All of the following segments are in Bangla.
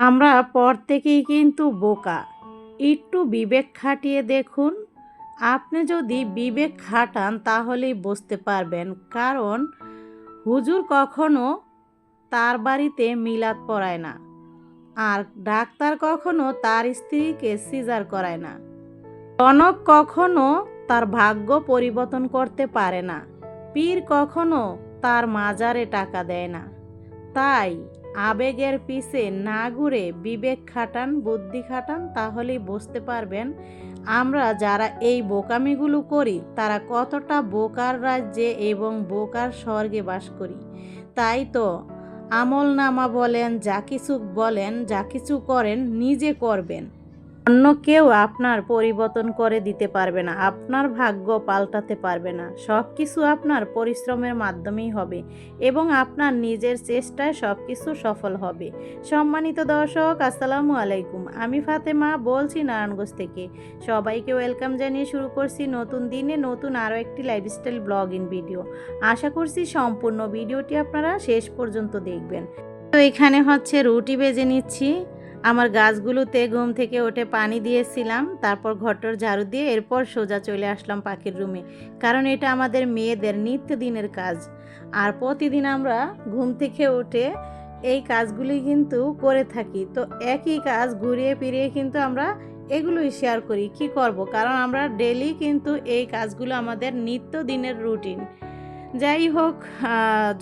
আমরা প্রত্যেকেই কিন্তু বোকা। একটু বিবেক খাটিয়ে দেখুন। আপনি যদি বিবেক খাটান তাহলেই বুঝতে পারবেন। কারণ হুজুর কখনো তার বাড়িতে মিলাদ পড়ায় না। আর ডাক্তার কখনো তার স্ত্রীকে সিজার করায় না। জনক কখনো তার ভাগ্য পরিবর্তন করতে পারে না। পীর কখনো তার মাজারে টাকা দেয় না। তাই আবেগের পিছে না ঘুরে বিবেক খাটান, বুদ্ধি খাটান, তাহলেই বুঝতে পারবেন আমরা যারা এই বোকামিগুলো করি তারা কতটা বোকার রাজ্যে এবং বোকার স্বর্গে বাস করি। তাই তো আমলনামা বলেন, যা কিছু বলেন, যা কিছু করেন নিজে করবেন। অন্য কেউ আপনার পরিবর্তন করে দিতে পারবে না, আপনার ভাগ্য পাল্টাতে পারবে না। সব কিছু আপনার পরিশ্রমের মাধ্যমেই হবে এবং আপনার নিজের চেষ্টায় সব কিছু সফল হবে। সম্মানিত দর্শক, আসসালামু আলাইকুম। আমি ফাতেমা বলছি নারায়ণগঞ্জ থেকে। সবাইকে ওয়েলকাম জানিয়ে শুরু করছি নতুন দিনে নতুন আরও একটি লাইফস্টাইল ব্লগিং ভিডিও। আশা করছি সম্পূর্ণ ভিডিওটি আপনারা শেষ পর্যন্ত দেখবেন। তো এখানে হচ্ছে রুটি ভেজে নিচ্ছি। আমার গাছগুলোতে ঘুম থেকে উঠে পানি দিয়েছিলাম, তারপর ঘরটর ঝাড়ু দিয়ে এরপর সোজা চলে আসলাম পাখির রুমে। কারণ এটা আমাদের মেয়েদের নিত্যদিনের কাজ। আর প্রতিদিন আমরা ঘুম থেকে উঠে এই কাজগুলি কিন্তু করে থাকি। তো একই কাজ ঘুরিয়ে ফিরিয়ে কিন্তু আমরা এগুলোই শেয়ার করি। কি করব, কারণ আমরা ডেলি কিন্তু এই কাজগুলো আমাদের নিত্যদিনের রুটিন। যাই হোক,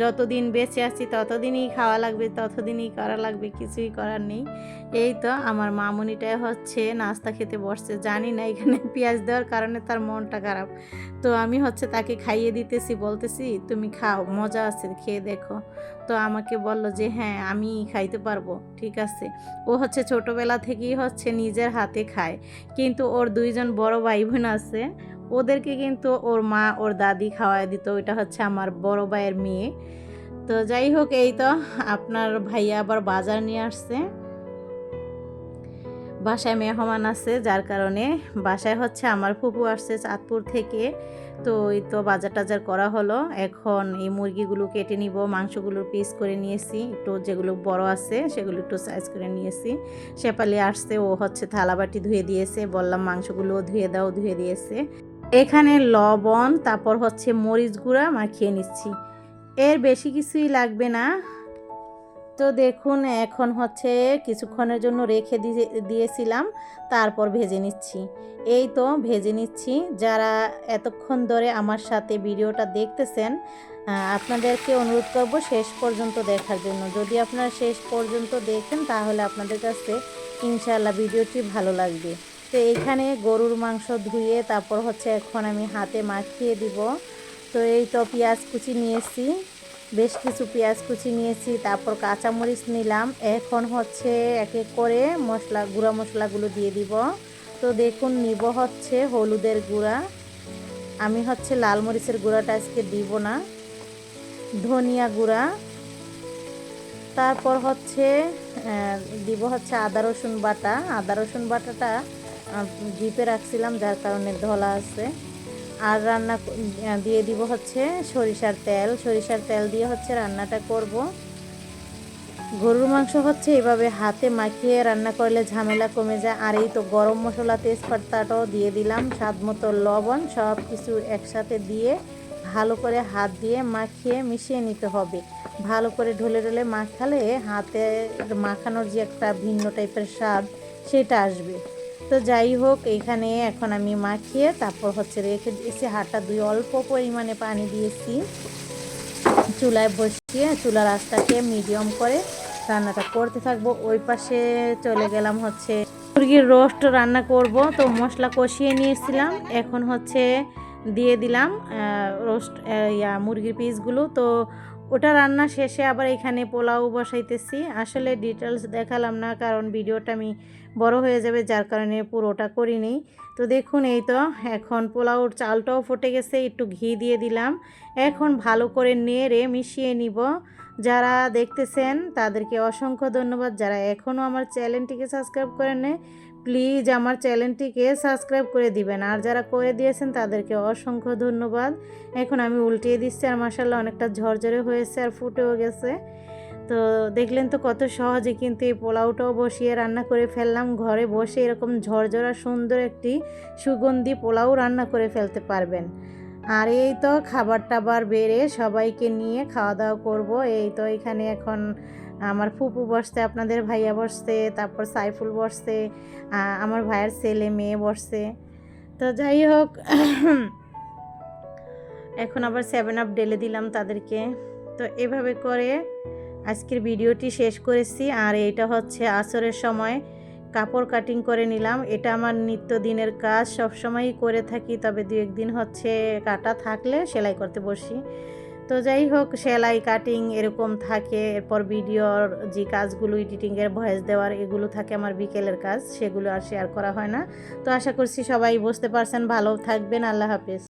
যতদিন বেঁচে আছি ততদিনই খাওয়া লাগবে, ততদিনই করা লাগবে, কিছুই করার নেই। এই তো আমার মামুনিটাই হচ্ছে নাস্তা খেতে বসছে। জানি না এখানে পেঁয়াজ দেওয়ার কারণে তার মনটা খারাপ। তো আমি হচ্ছে তাকে খাইয়ে দিতেছি, বলতেছি তুমি খাও, মজা আছে, খেয়ে দেখো। তো আমাকে বলল যে হ্যাঁ আমি খাইতে পারবো, ঠিক আছে। ও হচ্ছে ছোটোবেলা থেকেই হচ্ছে নিজের হাতে খায়, কিন্তু ওর দুইজন বড় ভাই বোন আছে, ওদেরকে কিন্তু ওর মা ওর দাদি খাওয়ায় দিত। ওইটা হচ্ছে আমার বড় ভাইয়ের মেয়ে। তো যাই হোক, এই তো আপনার ভাইয়া আবার বাজার নিয়ে আসছে। বাসায় মেহমান আছে, যার কারণে বাসায় হচ্ছে আমার ফুপু আসছে চাঁদপুর থেকে। তো এই তো বাজার টাজার করা হলো। এখন এই মুরগিগুলো কেটে নিব, মাংসগুলোর পিস করে নিয়েছি, একটু যেগুলো বড় আছে সেগুলো একটু সাইজ করে নিয়েছি। শেফালি আসছে, ও হচ্ছে থালাবাটি ধুয়ে দিয়েছে, বললাম মাংসগুলোও ধুয়ে দাও, ধুয়ে দিয়েছে। এখানে লবণ, তারপর হচ্ছে মরিচ গুঁড়া মাখিয়ে নিচ্ছি। এর বেশি কিছুই লাগবে না। তো দেখুন এখন হচ্ছে কিছুক্ষণের জন্য রেখে দিয়েছিলাম, তারপর ভেজে নিচ্ছি। এই তো ভেজে নিচ্ছি। যারা এতক্ষণ ধরে আমার সাথে ভিডিওটা দেখতেছেন, আপনাদেরকে অনুরোধ করব শেষ পর্যন্ত দেখার জন্য। যদি আপনারা শেষ পর্যন্ত দেখেন তাহলে আপনাদের কাছে ইনশাআল্লাহ ভিডিওটি ভালো লাগবে। তো এইখানে গরুর মাংস ধুয়ে তারপর হচ্ছে এখন আমি হাতে মাখিয়ে দিব। তো এই তো পেঁয়াজ কুচি নিয়েছি, বেশ কিছু পেঁয়াজ কুচি নিয়েছি, তারপর কাঁচামরিচ নিলাম। এখন হচ্ছে এক এক করে গুঁড়া মশলাগুলো দিয়ে দিব। তো দেখুন নিব হচ্ছে হলুদের গুঁড়া, আমি হচ্ছে লাল মরিচের গুঁড়াটা আজকে দিব না, ধনিয়া গুঁড়া, তারপর হচ্ছে দিব হচ্ছে আদা রসুন বাটা। আদা রসুন বাটাটা জিপে রাখছিলাম, যার কারণে ধলা আছে। আর দিয়ে দিব হচ্ছে সরিষার তেল। সরিষার তেল দিয়ে হচ্ছে রান্নাটা করব। গরুর মাংস হচ্ছে এভাবে হাতে মাখিয়ে রান্না করলে ঝামেলা কমে যায়। আর এই তো গরম মশলা, তেজপাতাটাও দিয়ে দিলাম, স্বাদ মতো লবণ, সব কিছু একসাথে দিয়ে ভালো করে হাত দিয়ে মাখিয়ে মিশিয়ে নিতে হবে। ভালো করে ঢলে ঢলে মাখালে হাতে মাখানোর যে একটা ভিন্ন টাইপের স্বাদ সেটা আসবে। তো যাই হোক, এইখানে এখন আমি মাখিয়ে তারপর হচ্ছে রেখে দিয়েছি। হাতটা ধুয়ে অল্প পরিমাণে পানি দিয়েছি, চুলায় বসিয়ে চুলার আঁচটাকে মিডিয়াম করে রান্নাটা করতে থাকবো। ওই পাশে চলে গেলাম হচ্ছে মুরগির রোস্ট রান্না করব। তো মশলা কষিয়ে নিয়েছিলাম, এখন হচ্ছে দিয়ে দিলাম রোস্ট মুরগির পিসগুলো। তো ওটা রান্না শেষে আবার এখানে পোলাও বসাইতেছি। আসলে ডিটেলস দেখালাম না, কারণ ভিডিওটা আমি বড় হয়ে যাবে, যার কারণে পুরোটা করিনি। তো দেখুন এই তো এখন পোলাওর চালটাও ফুটে গেছে, একটু ঘি দিয়ে দিলাম। এখন ভালো করে নেড়ে মিশিয়ে নিব। যারা দেখতেছেন তাদেরকে অসংখ্য ধন্যবাদ। যারা এখনও আমার চ্যানেলটিকে সাবস্ক্রাইব করেন নাই, প্লিজ আমার চ্যানেলটিকে সাবস্ক্রাইব করে দিবেন। আর যারা করে দিয়েছেন তাদেরকে অসংখ্য ধন্যবাদ। এখন আমি উল্টিয়ে দিচ্ছি, আর মাশাআল্লাহ অনেকটা ঝরঝরে হয়েছে আর ফুটেও গেছে। তো দেখলেন তো কত সহজে কিন্তু এই পোলাওটাও বসিয়ে রান্না করে ফেললাম। ঘরে বসে এরকম ঝরঝরা সুন্দর একটি সুগন্ধি পোলাও রান্না করে ফেলতে পারবেন। আর এই তো খাবার টাবার বেড়ে সবাইকে নিয়ে খাওয়া দাওয়া করব। এই তো এখানে এখন আমার ফুপু বসছে, আপনাদের ভাইয়া বসছে, তারপর সাইফুল বসছে, আমার ভাইয়ের ছেলে মেয়ে বসছে। তো যাই হোক এখন আবার 7 আপ ঢেলে দিলাম তাদেরকে। তো এভাবে করে আজকের ভিডিওটি শেষ করেছি। আর এটা হচ্ছে আসরের সময় কাপড় কাটিং করে নিলাম। এটা আমার নিত্যদিনের কাজ, সবসময়ই করে থাকি, তবে 2-1 দিন হচ্ছে কাটা থাকলে সেলাই করতে বসি। তো যাই হোক, সেলাই কাটিং এরকম থাকে। এরপর ভিডিওর যে কাজগুলো, এডিটিংয়ের ভয়েস দেওয়ার, এগুলো থাকে আমার বিকেলের কাজ, সেগুলো আর শেয়ার করা হয় না। তো আশা করছি সবাই বুঝতে পারছেন। ভালো থাকবেন, আল্লাহ হাফেজ।